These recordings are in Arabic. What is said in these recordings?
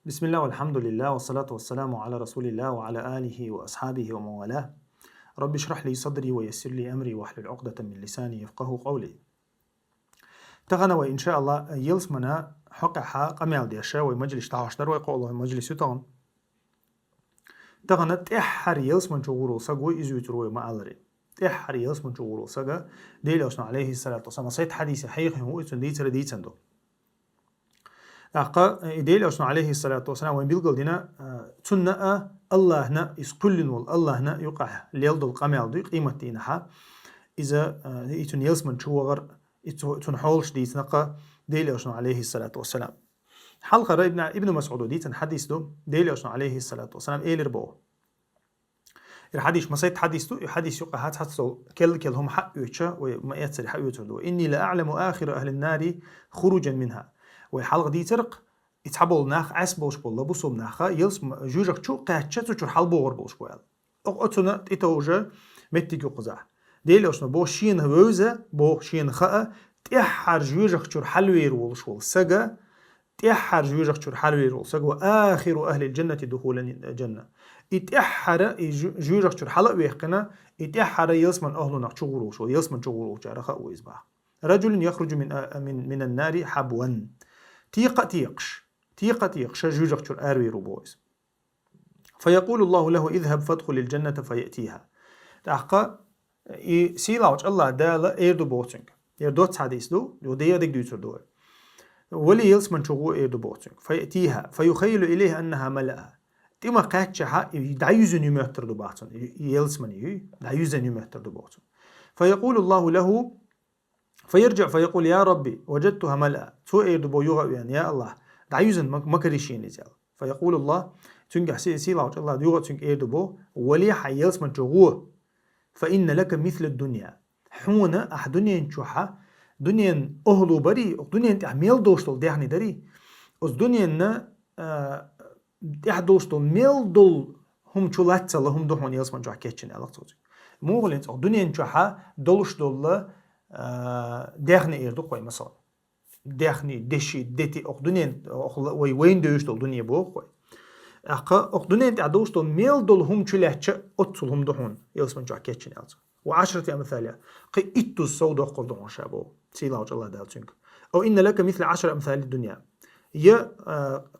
بسم الله والحمد لله والصلاة والسلام على رسول الله وعلى آله وأصحابه ومن والاه. رب اشرح لي صدري ويسر لي أمري واحلل عقدة من لساني يفقه قولي. تغنى وإن شاء الله يلسمنا حقها قميل ديشا ومجلس تعاشر ويقول مجلس يتغن تغنى تحر يلسمن شغورو سقو إزويترو ما ألري تحر يلسمن شغورو سقا ديلوسنا عليه الصلاة والسلام صيت حديث حقيقي هو ديتر ديتندو أقا إديلوسنا عليه الصلاة والسلام وين بيلقل دينا تنة الله نا إسكلن والله نا يقع ليلد القميل دي قيمة دينها إذا إتن يلسمن شوغر إتن حولش ديت نقا ديلوسنا عليه الصلاة والسلام حلقة ابن مسعود ديتن حديث دو ديلوسنا عليه الصلاة والسلام إيلر بو الحديث مسيت حديث دو حديث يقع هات حتى كل هم حق يوتشا وما يتسري حق يوتشا إني لا أعلم آخر أهل النار خروجا منها وحلقة دي ترق يتحبول ناخ عسبوش بولا بوصوم ناخا يلس جوجك شو قاتشة تشور حلبوغر بوش بوال أتونا تيتوجا متيجو قزع ديلوشنا بو شين هوزة بو شين خاء تيحر جوجك شور حلوير والشول سجا تيحر جوجك شور حلوير والسجا وآخر أهل الجنة دخولا الجنة يتيحر جوجك شور حلق ويقنا يتيحر يلسمن أهلنا شغورو شو يلسمن شغورو جارخا ويزبا رجل يخرج من النار حبوا تيقش جوجك شور آروي روبويز فيقول الله له اذهب فادخل الجنة فيأتيها تحقا سيلاوش الله دالا ايردو بوتنج يردوت حديث دو وديا ديك دوتر دو ولي يلسمن شغو ايردو بوتنج فيأتيها فيخيل إليه أنها ملأ تيما قاتشها دعيوزن يمهتر دو باتن يلسمن دعيوزن يمهتر دو باتن فيقول الله له فيرجع فيقول يا ربي وجدتها ملأ تو ايردو بو يوغا يعني يا الله دعيوزن مكريشين يزال فيقول الله تنجح سيلاوش الله يوغا تنج ايردو بو ولي حيلسمن شغو فإن لك مثل الدنيا حونا أح دنيا نشوحا دنيا أهلو بري دنيا انت أحميل دوشتل ديحني داري أز دنيا نا ديح دوشتل ميل دول هم چولات الله هم دوحون يلسمن جوح كيتشن ألق توجي موغلين دنيا نشوحا دولشتل ديحني إيردو قوي مثلا ديحني دشي ديتي دنيا وين دوشتل دنيا بو قوي أقا دنيا انت دوشتل ميل دول هم چولاتش أتصل هم دوحون يلسمن جوح كيتشن ألق وعشرة أمثالها قي إتو السود وقردون شابو سيلاوج الله دالتشنك أو إن لك مثل 10 أمثال الدنيا يا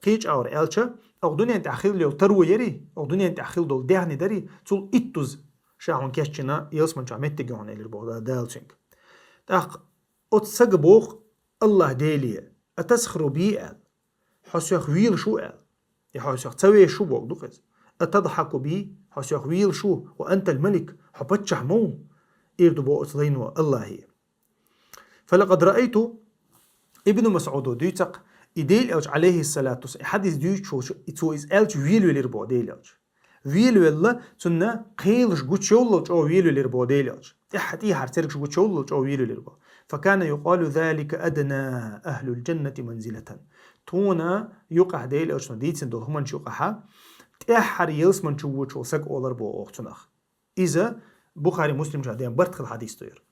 قيج أور ألشا أو دنيا أنت أخيل ليو تروي يري أو دنيا أنت أخيل دول دهني داري تول إتوز شاهون كيشنا يلسمن جامت تجون إلى البوضة دالتشنك تأخ أتسقبوخ الله دالية أتسخروا بيئة حسيخ ويل شو قال يحسيخ تسوي شو بوك دوخز أتضحك بي حسيخ ويل شو وأنت الملك حبتشح مو إيردو بو أتلينو الله هي فلقد رأيت ابن مسعود ديتق إديل أوج عليه الصلاة والسلام حديث ديوش تو إز ألج ويلو ليربو ديل أوج ويلو الله تنا قيلش قوتشولج أو ويلو ليربو ديل أوج إحتي هرتركش قوتشولج أو ويلو ليربو فكان يقال ذلك أدنى أهل الجنة منزلة تونا يقع ديل أوج ديتن دول همن شوقها تأحر يلسمن شووش وسق أولر بو أختناخ إذا بخاري مسلم جادين برتخل حديث تير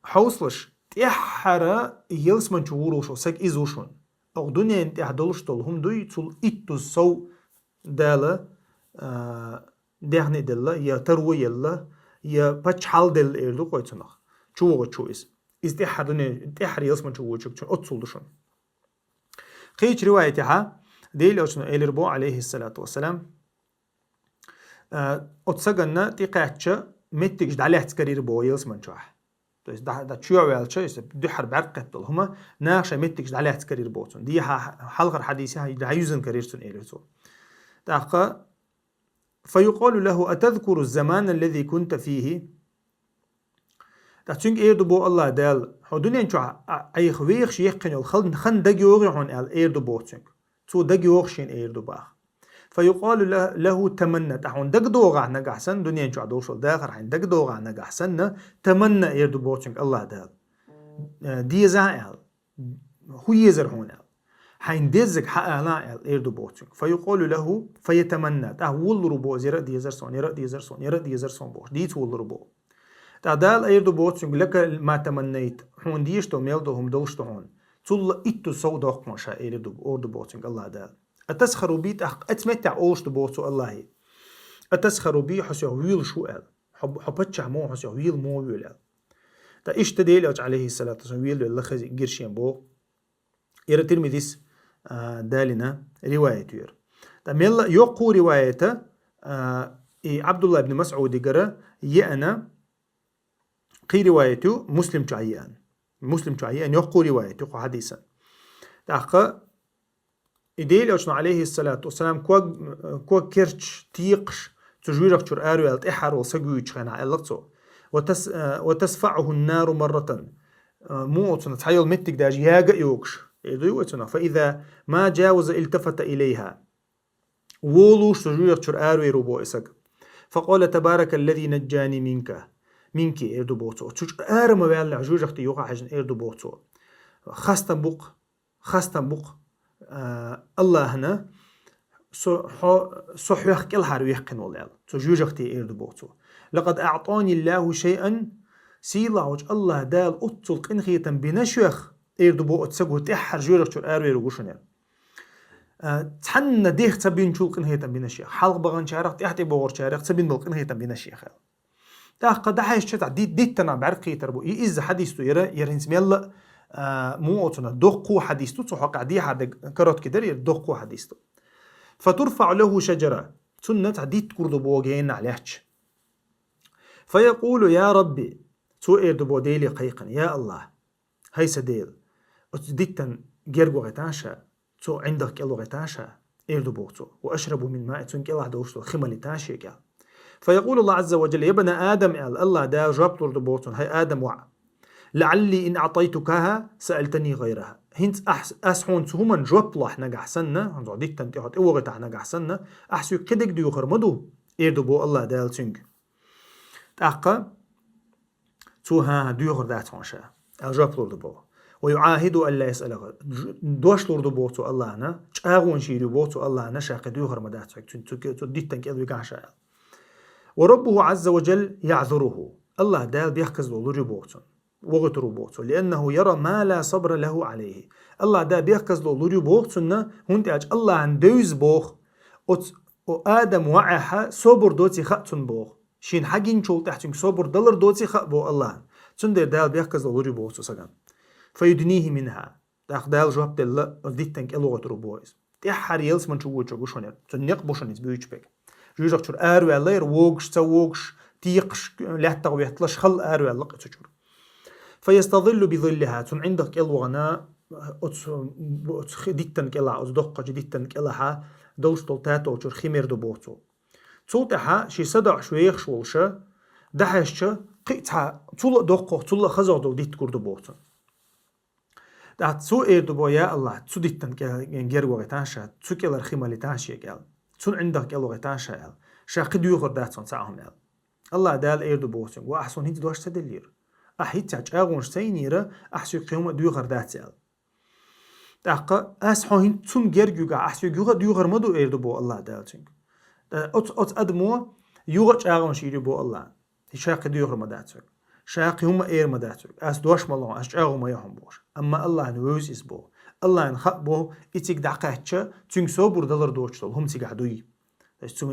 حوصلش تأحر يلسمن شووش وسق إزوشون أو دنيا انت أحدولش دول هم دوي تول إتو سو دالا دهني دالا يا تروي يلا يا بچحال دل إردو قويتناخ شووغ تشويس إز تأحر دنيا تأحر يلسمن شووش أتصول دشون قيش روايتها ديل أوشنا إلربو عليه الصلاة والسلام أتسجلنا تقاتش متجد عليه تكرير بو يلسمن شاح ده تشيع والشيء دحر بعرقت هما ناقشة متجد عليه تكرير بوتون دي حلقة حديثها يدعيزن كريرتون إلرتو تاقا فيقال له أتذكر الزمان الذي كنت فيه تاتشنج إيردو بو الله دال حدوني شو أي خويخ شيخ كنيل خن دقيوغي عن إيردو بوتشنج تو دقيوغشين إيردو باخ فيقال له تمنى تحون دق دوغا نجحسن دنيا شو عدوشل داخر حين دق دوغا نجحسن تمنى إيردو بوتشنج الله دال دي زائل هو يزر هون حين دزك حق لا إيردو بوتشنج فيقال له فيتمنى تهول ربو زير دي زرسون يرى دي زرسون يرى دي زرسون بوش دي تول ربو تعدال إيردو بوتشنج لك ما تمنيت هون ديشتو ميلدو هم دولشتو هون تول إتو سو دوق مشا إيردو بوتشنج الله دال أتسخر بي أتمتع أوش بوتو الله أتسخر بي حسي ويل شو قال حبتشع مو حسي ويل مو ويل قال تا إيش تديل عليه الصلاة والسلام ويل الله خزي قرشين بو إيرا ترمذيس دالنا رواية ير تا ميلا يقو روايته عبد الله بن مسعود قرأ يأنا قي روايته مسلم تعيان يقو روايته حديثا تاقا إديل عليه الصلاة والسلام كوا كيرش تيقش تجويرك شر آرو يلت إحر وسجويش خنا اللقطو وتسفعه النار مرة موتنا تحيل متك داج ياجا يوكش يدويتنا فإذا ما جاوز التفت إليها وولوش تجويرك شر آرو يروبو إسك فقال تبارك الذي نجاني منك إردو بوتو تش آرم بيالله جوجك تيوقع حجن إردو بوتو خاستن بوق الله هنا صحيح كل هارو يحقن والله تجوجختي إيرد بوتو لقد أعطاني الله شيئا سيلا وج الله دال أطل قنخيتا بنشيخ إيرد بوت سجو تحر جوجختو آرو يروشون تحن ديخ تبين شو قنخيتا بنشيخ حلق بغان شارق تحتي بور شارق تبين بل قنخيتا بنشيخ تاق قد حيش تتع ديت تنا بعرقي تربو إذا حديثو يرى نسمي الله مو أتنا دقو حديثو صحق عدي حد كرات كدر يدقو حديثو فترفع له شجرة سنة عديد كردو بوغين عليهش فيقول يا ربي تو إردو ديلي قيقا يا الله هاي سديل أتديتن جيرغو غتاشا تو عندك إلو غتاشا إردو بوغتو وأشرب من ماء تنك الله دوشتو خمالي تاشي قال فيقول الله عز وجل يا ابن آدم الله دا جاب تردو بوغتون هاي آدم وع لعلي إن أعطيتكها سألتني غيرها هنت أسحون تهمن جواب الله نجح سنة هنزو ديك تنتيحات إوغتح نجح سنة أحسو كدك ديو خرمدو إيردو بو الله دال تنج تأقى توها ديو غردات وانشا الجواب لردو بو ويعاهد ألا يسأله دوش لردو بو تو الله أنا تشاغون شيري بو تو الله أنا شاق ديو خرمدات تو ديك تنك إلو يقعشا وربه عز وجل يعذره الله دال بيحكز له لربوتون وغترو بوتو لأنه يرى ما لا صبر له عليه الله دا بيحكز له لربوتون هونت أج الله عن دوز بوخ آدم وعها صبر دوتي خطن بوخ شين حقين شول تحتن صبر دلر دوتي خط بو الله تندر دال بيحكز له لربوتو سجن فيدنيه منها تاخ دال جواب دل ديتنك إلو غترو بويز تحر يلس من شو شونير تنيق بوشنيز بيوش بك جوجك شر آرو اللير ووغش تووغش تيقش لحتى ويحتلش خل آرو اللق تشور فيستظل بظلها تن عندك الوغنا ديتن كلا أو دقة ديتن كلاها دوش طلتات أو شر خمير دبوتو صوتها شي صدع شويخ شولشة دحشة قيتها طول دقة طول خزع دو ديت كرد بوتو ده تسو دبو يا الله تسو ديتن كجير وغتاشة تسو كلا الخمالي تاشي قال تون عندك الوغتاشة قال شاقد يغردات صنعهم قال الله دال دبوتو وأحسن هيد دوش تدلير أحيت تاج سينيرة أحسو قيوم ديو غردات يال تاقا أسحوهن تون جرجوجا أحسو جوجا ديو غرمدو إيردبو الله دالتين أت أدمو يوغا أغون شيري بو الله شاق ديو غرمداتك شاق هم مداتك أس دوش مالون أس أغو ما يهم بوش أما الله نوز إسبو الله نخق بو إتيك دقاتشا تون صبر دلر دوشتو هم تيق عدوي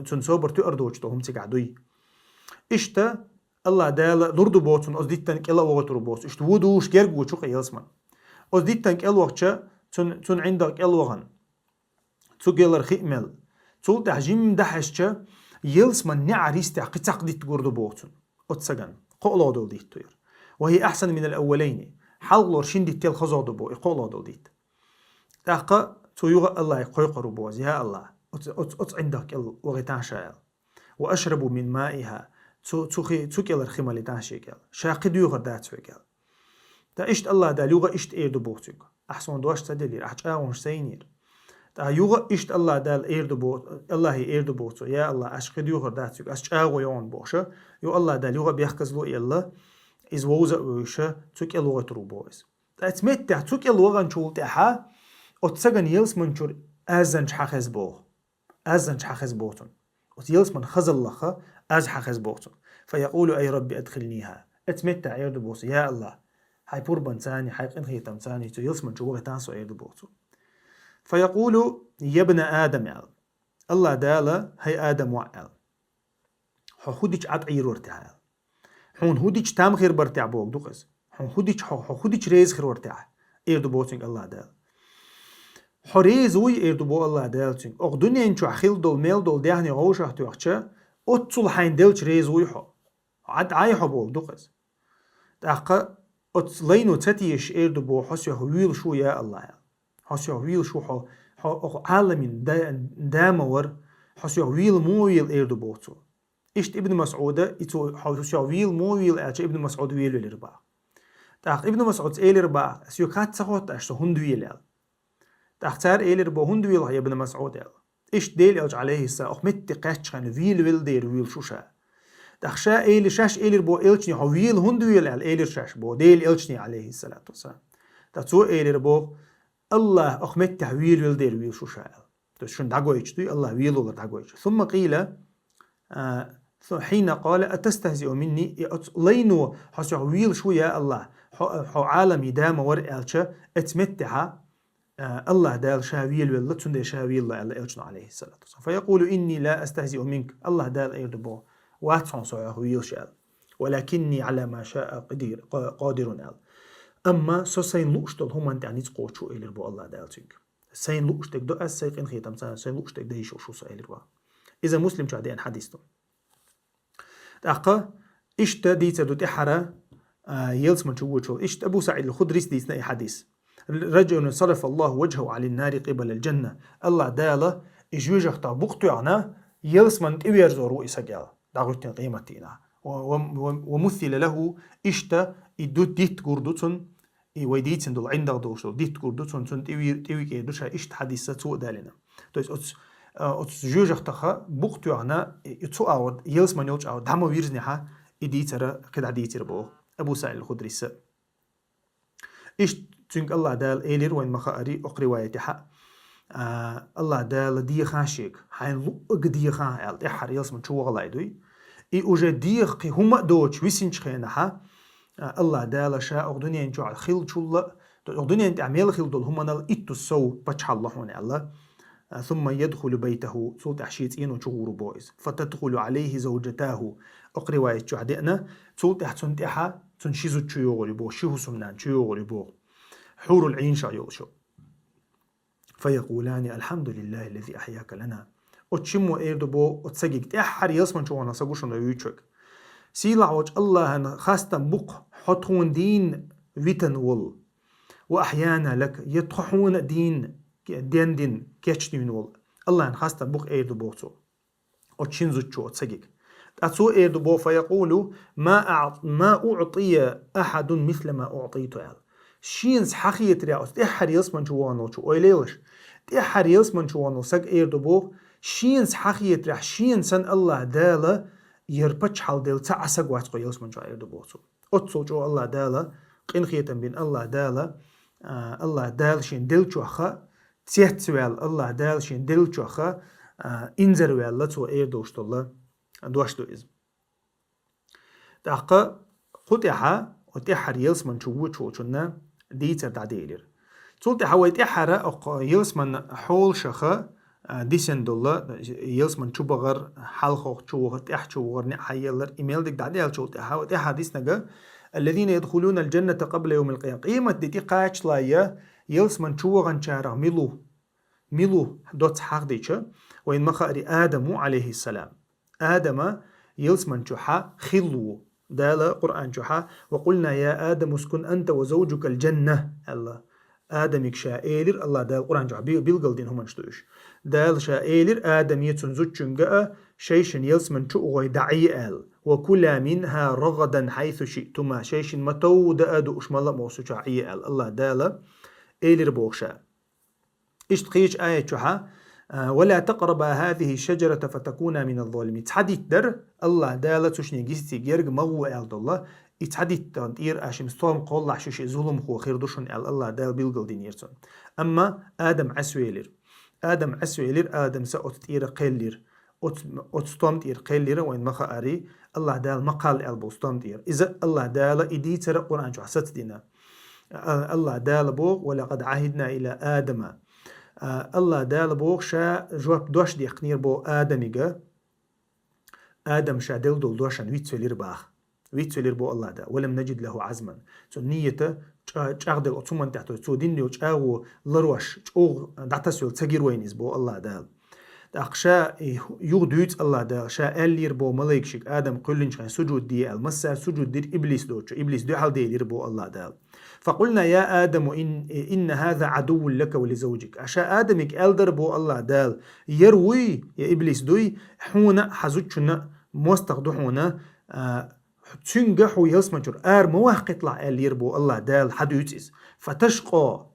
تون صبر تؤر دوشتو هم تيق عدوي إشتا الله دال دردو بوتون از دیتنک الا وقت رو بوت اشت ودوش گرگو چوق یلسمن از دیتنک ال وقتشا تون عندك ال وغن تو گلر خیمل تو تحجیم دحشچا يلسمن نعريست قطق ديت جردو بوتون اتسجن قولو دول ديت توير وهي احسن من الاولين حلور شين ديت تل خزادو بو قولو دول ديت تاقا تو يغ الله يقيقرو بوز يا الله ات عندك ال وغتاشا واشرب من مائها تو كيلر خمالي تاشي قال شاقد يوغر داتو قال تا اشت الله دا يوغا اشت ايردو بوتو احسن دوش تدلير احجاون سينير تا يوغا اشت الله دال ايردو بوت الله ايردو بوتو يا الله اشقد يوغر داتو اشجاو يون بوشا يو الله دال يوغا بيحكز لو يلا از ووزا ويشا تو كيلوغا ترو بويز تا اتمت تو كيلوغا نشول تاها اتسغن يلس منشور ازن حخز بو ازن حخز بوتون يلس من خزل لخا از حخز بوتون فيقول أي ربي أدخلنيها اتمتع يردو بوتو يا الله هاي بوربان تاني هاي قنخي تم تاني تو يلسمن شو وغتان سو يردو بوتو فيقول يا ابن آدم يال الله دالا هي آدم وعال خوديش عطعير ورتعال حون هوديش تام خير برتع بوك دوقز حون هوديش ريز خير ورتع إيردو بوتنج الله دال حريز وي إيردو بو الله دال تنج أق دنيا إنشو أخيل دول ميل دول ديهني غوش أختو أختشا أتصل حين دلش ريز وي حو عد عايحو بوك دوقز تأقا أتصلينو تتيش إيردو بو حسيو هويل شو يا الله حسيو هويل شو حو عالمين دامور حسيو هويل مويل إيردو بوتو إشت ابن مسعود إتو حسيو هويل مويل أتش ابن مسعود ويلو لربا تأق ابن مسعود إيل ربا سيو كات سخوت أشتو هندويل يال تأختار إيل ربا هندويل هيا ابن مسعود يال إشت ديل أوج عليه السلام أخمت قاتش خان ويل دير ويل شوشا تأخشا إيل شاش إيل ربو إلشني هويل هندويل يال إيل شاش بو ديل إلشني عليه الصلاة والسلام تأتسو إيل ربو الله أخمت تحويل ويل دير ويل شوشا تشون دعويش دوي الله ويل ولا دعويش ثم قيل حين قال أتستهزئ مني لينو حسو ويل شو يا الله حو عالمي دام ورئالشا اتمتها الله دال شاويل ولا تندي شاويل الله إلشنا عليه الصلاة والسلام فيقول إني لا أستهزئ منك الله دال إيردبو واتسون سوى ويل شال ولكني على ما شاء قادر آل أما سو سين لوشتل هم أنت عنيت قوتشو إيلربو الله دال تنك سين لوشتك دو أس سيقين خيتم سين لوشتك ديشو شو سو إيلربو إذا مسلم شو عدين حديثتم تأقا إشت ديتا دو تحرى يلس من شووشو إشت أبو سعيد الخدري ديسنا حديث رجل صرف الله وجهه على النار قبل الجنة الله داله إجوجه طابقتو عنا يلس من تبير زورو إساقيال داغوتين قيمتينا ومثل له إشت إدو ديت قردوتون ويديتين دول عندك دوشو ديت قردوتون تون تيوي كيدوشا إشت حديثة سوء دالنا تويس أتس جوجه تخا بوقتو عنا يتسو أود يلس من يوج أود دعمو ويرزنها إديتر كده ديتر بو أبو سعيد الخدري إشت تنك الله دال إيلير وين مخاري أقرواية حق الله دال دي خاشيك حين لؤق دي خان إحر يلس من شو غلا يدوي أوجا ديخ قي هما دوش ويسنش خينها الله دال شاء أغدنيا إنجو على خيل شولا أغدنيا إنت عميل خيل دول هما نال إتو السو بچح الله هون الله ثم يدخل بيته صوت أحشيت إنو شغور بويز فتدخل عليه زوجتاه أقرواية شعدئنا صوت أحسن تحا تنشيزو تشيوغري بو شيهو سمنان تشيوغري بو حور العين شايوشو فيقولان الحمد لله الذي أحياك لنا أتشمو إيردو بو أتسجيك تأحر يسمن شوانا ساقوشن ريوشك سيلا وج الله خاصة بق حطون دين ويتن ول وأحيانا لك يطحون دين كيشتين ول الله خاصة بق إيردو بوتو أتشنزو تشو أتسجيك أتسو إيردو بو فيقول ما أعطي أحد مثل ما أعطيته شينس حقيقة رأس تأحر يسمن شوانو شو أيليش تأحر يسمن شوانو سق إيردو بو شينس حقيقة رح شينسن الله دالا يربتش حال ديل تعسق واتقو يسمن شو إيردو بو أتصو جو الله دالا قين خيتن بين الله دالا الله دال شين دل شوخا تيت سوال الله دال شين دل شوخا إنزر ويلا تو إيردو شتولا دوشتو إزم تأقا قطعها وتأحر يسمن شو شونا ديتر دعديلر تولت حويت إحرة أو يلسمن حول شخا ديسن دولا يلسمن شو بغر حلخو شو غت إح شو غر نحيلر إيميل دك دعديل شو تحاول إحاديث نجا الذين يدخلون الجنة قبل يوم القيامة قيمة دي قاش لايا يلسمن شو غن شارع ميلو دوت حق ديشة وين مخاري آدم عليه السلام آدم يلسمن شو حا خلو دال قرآن جحا وقلنا يا آدم اسكن أنت وزوجك الجنة الله آدم يكشائيلر الله دال قرآن جحا بيلقل دين هم نشتوش دال شائيلر آدم يتنزوج شنقاء شيشن يلسمن شؤغي دعي آل وكلا منها رغدا حيث شئتما شيشن متو دأدو أشمال موسو شعي آل الله دال إيلر بوغشا اشتقيش آية جحا ولا تقرب هذه الشجرة فتكون من الظالمين تحديث در الله دالة تشني جيستي جيرج مغو آل الله يتحديث تنطير أشم ستوم قول عشوش ظلم خو خير دوشن آل الله دال بيلقل دينيرتون أما آدم عسويلر آدم سأتطير قيلر أتستوم تير قيلر وين مخاري الله دال مقال آل بوستوم تير إذا الله دال إدي ترى قرآن جو حسد دينا الله دال بوغ ولقد عهدنا إلى آدم الله دال بوغ شا جواب دوش دي قنير بو آدميغا آدم شا دل دول دوشان ويتسولير باخ ويتسولير بو الله دا ولم نجد له عزما تو نيته چاغدل اوتومن تحتو تو دينيو چاغو لروش چوغ داتاسيول تغير وينيز بو الله دال أقشا يغدوت الله دا شا ألير بو ملايك شك آدم قلن شان سجود دي المسا سجود دير إبليس دوتشو إبليس دو حال دي بو الله دا فقلنا يا آدم إن هذا عدو لك ولزوجك أشا آدمك ألدر بو الله دال يروي يا إبليس دوي حونا حزوتشنا موستقدو حونا تنجحو يلسمجر مواقع طلع ألير بو الله دال حدوتيز فتشقى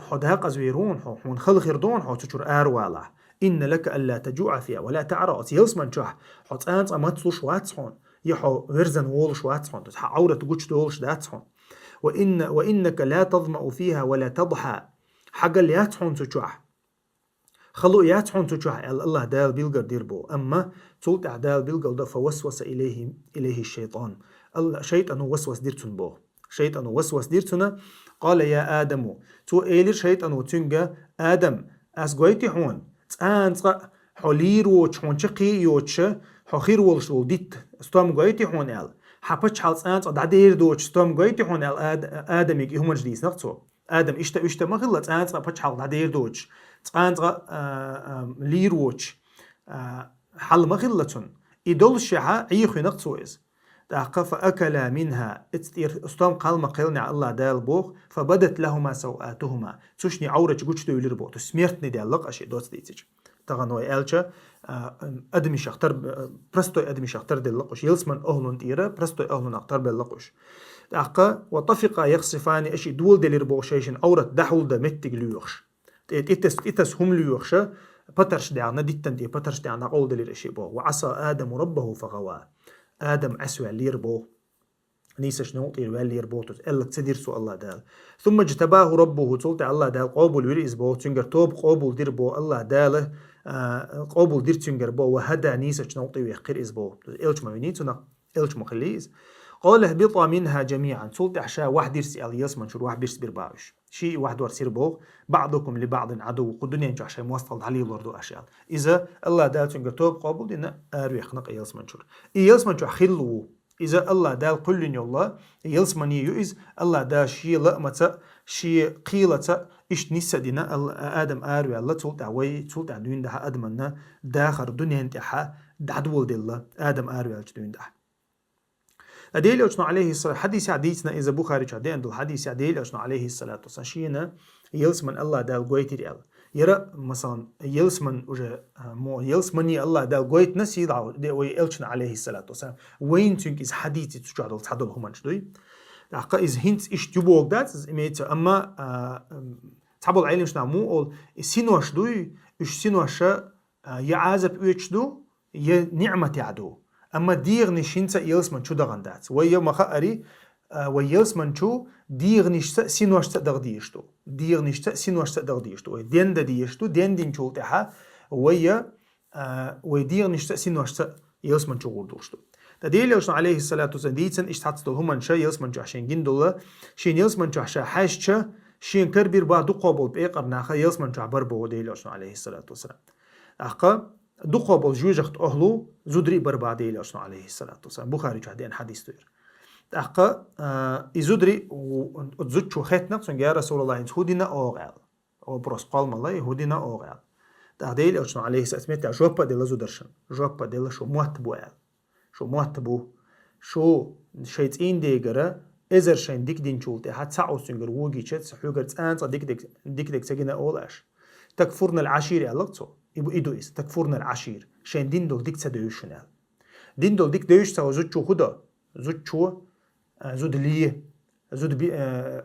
حدها قزويرون حون خلق يردون حو تشور والا إن لك ألا تجوع فيها ولا تعرى يلسمن شح حط أنت أماتلو شواتسون يحو ورزن وول شواتسون تح عورة تقولش دولش داتسون وإنك لا تظمأ فيها ولا تضحى حق اللي ياتحون تشوح خلو ياتحون تشوح الله دال بيلقر ديربو أما تولت دال بيلقر فوسوس إليه الشيطان الشيطان وسوس ديرتون بو شيطان وسوس ديرتنا قال يا آدم تو إيلر شيطان وتنجا آدم أسقويتي حون تانسق حوليرو تشونشقي يوتش حخير ولشول ديت استوم قويتي حون ال حبتش حال تانسق دادير دوتش استوم قويتي حون ال آدميك هم جديس نقصو آدم اشتا مغلا تانسق حبتش حال دادير دوتش تانسق ليروتش حال مغلتون إدول الشعا عيخي نقصو إز فأكلا منها استوم قال مقيلنا الله دال بوخ فبدت لهما سوآتهما تشني عورة جوش دو يلير بوخ تسميرتني دي اللق أشي دوت ديتج تغن هو إلشا أدمي شختر برستو أدمي شختر دي اللقش يلسمن أهلون تيرا برستو أهلون أختر باللقش أقا وطفقا يخصفان أشي دول دي يلير بوخ شيشن عورة دحول دا متق ليوخش إتس هم ليوخش بطرش دعنا ديتن دي بطرش دعنا قول دي لير بوخ وعصى آدم ربه فغواه آدم أسوأ ليربو نيسش نوطي ليربو تسألك تدير سو الله دال ثم اجتباه ربه تلت الله دال قابل ورئيس بو تنجر توب قابل دير بو الله داله قابل دير تنجر بو وهدا نيسش نوطي ويقر إزبو إلش ما ينيتنا إلش مخليز قال اهبطا منها جميعا تلت عشاء واحد يرسي ألياس منشور واحد يرسي برباوش شيء واحد ورسير بو بعضكم لبعض عدو قدنيا ينجو عشاء موصل عليه لوردو أشياء إذا الله دال تنجر توب قابل دينا آرو يخنق إياس منشور إياس منشور خلو إذا الله دال قلن يالله إياس مني يؤز الله دال شيء لأمة شيء قيلة إيش نسا دينا آدم آرو الله تلت عوي تلت عدوين دها أدمنا داخر دنيا انتحا دعدول دي الله آدم آرو يالجدوين دها أديل أجنا عليه الصلاة حديث عديثنا إذا بخاري عدين دل حديث أديل أجنا عليه الصلاة والسلام يلسمن الله دال قويت ريال يرى مثلا يلسمن وجه مو يلسمني الله دال قويت نسي دعو دي ويلشنا عليه الصلاة والسلام وين تنك إز حديثي تجعل تحدل هم شدوي دقة إز هنت إيش تبوك دات إميت أما تحبل علم شنا مو أول سينوش دوي إيش سينوش يعازب إيشدو ينعمة عدو أما دير نشينتا يلسمن شو دغندات ويا مخاري ويلسمن شو دير نشتا سينوش تدغديشتو دير نشتا سينوش تدغديشتو دين ديشتو دين شو تها ويا ويدير نشتا سينوش يلسمن شو غردوشتو تديل يوشنا عليه الصلاة والسلام ديتن اشتحت هم شا يلسمن شو عشان جندولا شين يلسمن شو عشان حاششة شين كربير بعد قابل بيقر ناخا يلسمن شو عبر بو ديل يوشنا عليه الصلاة والسلام أحقا دو قابل جوجخت أهلو زودري بربادي لأشنا عليه الصلاة والسلام بخاري جهدين حديث تير أحقا إزودري وزود شو خيتنا يا رسول الله إنت هودينا أوغال أو بروس قال الله هودينا أوغال تهدي لأشنا عليه الصلاة والسلام جوابا ديلا زودرشن جوابا ديلا شو مواتبو شو مواتبو شو شيتين ديجرا إزر شين ديك دين شولتي هتسعو سنجر ووجي شت سحوجر تانس ديك سجنا أولاش تكفرنا العشير علقتو يبو إيدو إس تكفرنا العشير شين دين دول ديك تدويشنا دين دول ديك دويش سوا زود شو خدا زود شو زود ليه زود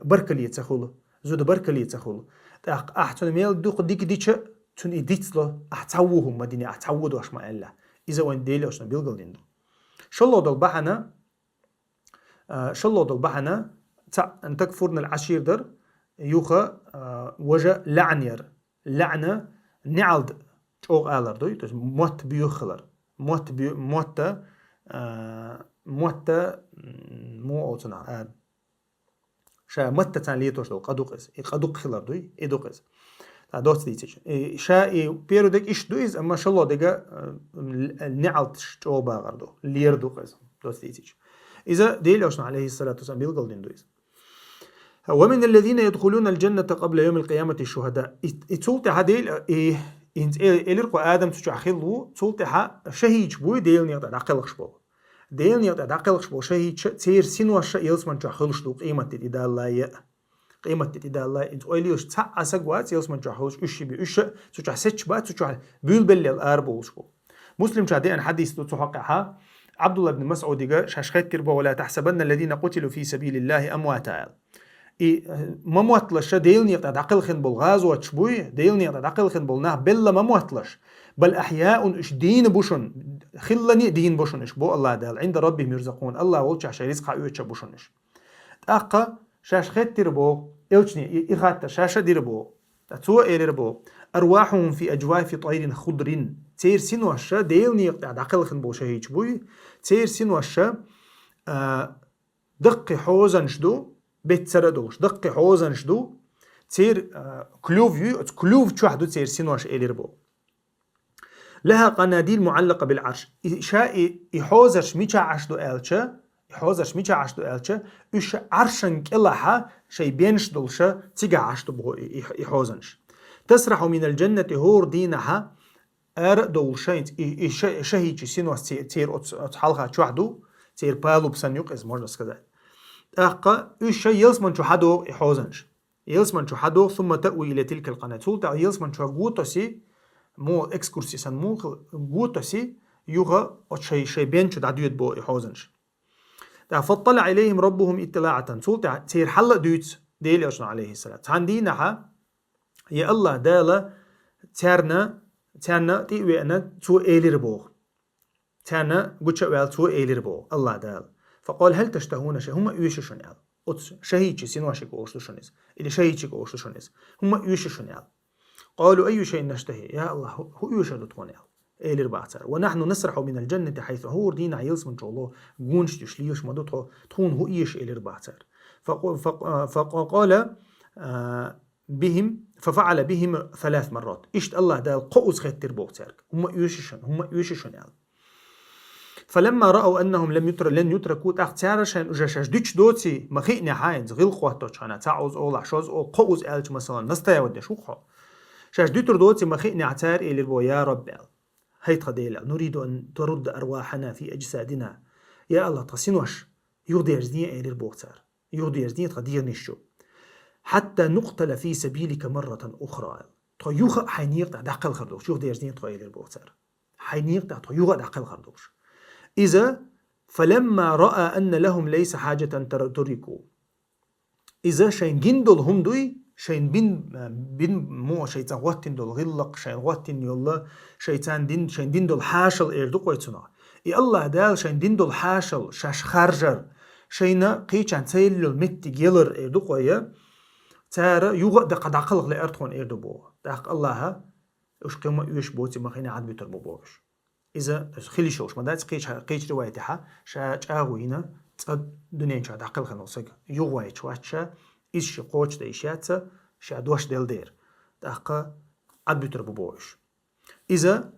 بركلية تخول زود بركلية تخول أحسن ميل دوق ديك ديش تون إديتلو أحتوهم مدينة أحتودوا أش ما إلا إذا وين ديلي أشنا بيلقل دين دو شلو دول بحنا أن تكفرنا العشير در يوخا وجه لعنة نعلد شوق آلر دوي موت بيوخلر موت مو أوتنا شا مت تان ليتوش دو قدوق خلر دوي إدوقز تا دوت ديتش شا بيرودك إيش دويز أما شاء الله دقا نعلت جوابا غردو ليردو قزم دوت ديتش إذا ديل أشنا عليه الصلاة والسلام بيلقل دين دويز ومن الذين يدخلون الجنة قبل يوم القيامة الشهداء تولت هديل إلرقو آدم تجعخلو تولت شهيج بوي ديل نيقدر عقلقش بو ديل نيقدر عقلقش بو شهيج تير سينوش يلس من جعخلش دو قيمة تدي الله قيمة تدي الله إنت أوليوش تسع أسقوات يلس من جعخلش إيش بي إيش تجع ستش بات تجع بيل الأربوش بو مسلم شادي أن حديث تحققها عبد الله بن مسعود قال شاشخيت تربو ولا تحسبن الذين قتلوا في سبيل الله أمواتا ما موتلش ديلني عقل خن بالغاز وتشبوي ديلني عقل خن بالناه بلا ما موتلش بل أحياء إش دين بوشن خلني دين بوشن إش بو الله دال عند ربهم يرزقون الله ولش شي رزق يوتش بوشن إش أقا شاشخيت تربو إلشني إخات شاشة ديربو تسوى إيربو أرواحهم في أجواف طير خضر تير سين وشا ديلني عقل خن بو شهيج بوي تير سين وشا دقي حوزن شدو بيت سردوش دقي حوزن شدو تير كلوف تشوحدو تير سين وش إيربو لها قناديل معلقة بالعرش شاء يحوزش ميشا عشدو إلشا يحوزش ميشا عشدو إلشا إيش عرشن كلها شي بينش دولشا تيجا عشدو بو يحوزنش تسرح من الجنة هور دينها دولشين شهيج سينوس تير أتحالها تشوحدو تير بالو بسنيوك إز مرنس كذا أقا إيش يلسمن تشوحدو يحوزنش يلسمن تشوحدو ثم تأوي إلى تلك القناة تولتا يلسمن تشوحدو مو إكسكورسي سن مو قوتسي يوغا شي بينش دعدويت بو يحوزنش فاطلع إليهم ربهم اطلاعة تولتا تير حلق دوت ديل أشنا عليه السلام عندينها يا الله دالا تانا تيوي أنا تو إيلير بو تانا قوتش ويل تو إيلير بو الله دال فقال هل تشتهون شيء هم يوششون يال شهيتش سينواشك أوشتشونيز اللي شهيتشك أوشتشونيز هم يوششون يال قالوا أي شيء نشتهي يا الله هو يوشد تكون يال إيلير بعتر ونحن نسرح من الجنة حيث هو دينا يلس من شاء الله جونش تشليوش ما تكون هو إيش إيلير بعتر فقال بهم ففعل بهم 3 مرات إشت الله دال قوس خيتر بوترك هم يوششون يال فلما رأوا أنهم لن يتركوا تختار شان أجاش ديش دوتي مخيني حاينز غير قواتوش أنا تعوز أول عشوز أو قوز ألج مثلا نستيا ودي شوخه شاش ديتر دوتي مخيني عتار إلى البو يا رب هيت خديلا نريد أن ترد أرواحنا في أجسادنا يا الله تصينوش يغدي يجدين إلى البوتر يغدي يجدين تغدير نشو حتى نقتل في سبيلك مرة أخرى طيوخ حينيق دعقل خردوش يغدي يجدين طيوخ إلى البوتر حينيق طيوخ دعقل خردوش إذا فلما رأى أن لهم ليس حاجة تركوا إذا شين جندل هم دوي شين بين مو شيطان واتن دول غلق شين واتن يلا شيطان دين شين دين دول حاشل إردو قويتنا الله دال شين دين دول حاشل شاش خارجر شينا قيشان تيل المت جيلر إردو قوية تارى يوغا دق دقلق لأرتون إردو بو دق الله وش قيمة يوش بوتي مخينا عاد بيتر بوش إذا خلي شوش ما دات قيش روايتها شاش أغوينا دنيا شاد عقل خنوسق يوغاي شواتشا إيش قوش دايشاتsa شادوش ديل دير دقة عاد بيتر بوش إذا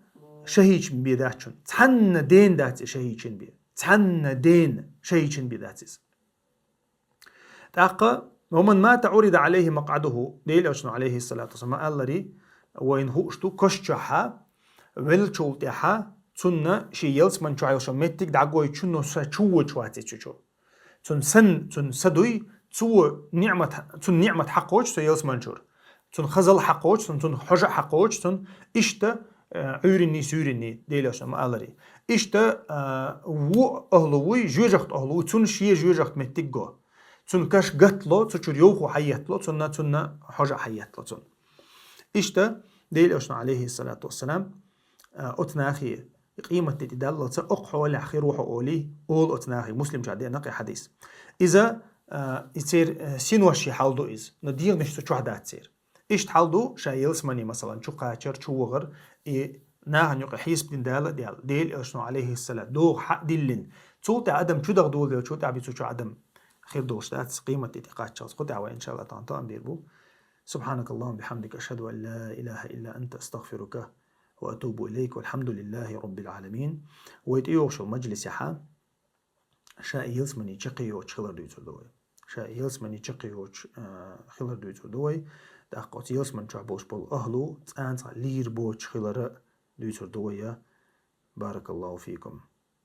شهيج بيداتشن تحن دين دات شهيجين بي تحن دين شهيجين بيداتس دقة ومن مات عرض عليه مقعده ديل أشنو عليه الصلاة والسلام قال لي وين هو اشتو كشها ولشولتها تنا شي يلس من شعيل شمتك دعوي تشنو سچو چواتي چو تن سدوي تو نعمة حقوش تو يلس منشور تن خزل حقوش تن حجة حقوش تن إشتا عورني سورني ديلاش ما قالري إشتا و أهلوي جوجخت أهلوي تن شي جوجخت متجو تن كاش قتلو تشور يوخو حياتلو تن حجة حياتلو تن إشتا ديلاش عليه الصلاة والسلام أتناخي قيمة تدل أقحو الأخير روح أولي أول أتناخي مسلم جادي نقي حديث إذا يصير سينوشي حالدو إز ندير نشتو شهدات تصير إيش تحالدو شايلس مني مثلا شو قاتشر شو وغر ناهن يقع حيس بدين ديل إشنو عليه السلام دو حق دلين تولت عدم شو دغدول ديل شو تعبي شو عدم خير دوش دات قيمة تقاتشر قطع وإن شاء الله تانتان بيربو سبحانك اللهم بحمدك أشهد أن لا إله إلا أنت أستغفرك وأتوب إليك والحمد لله رب العالمين. ويتيوش المجلس يحا شاء يلسمني تشقيوش خلر دويتر دوي شاء يلسمني تشقيوش خلر دويتر دوي داقوت يلسمن تعبوش بول أهلو تانت لير بوش خلر دويتر دوي. بارك الله فيكم.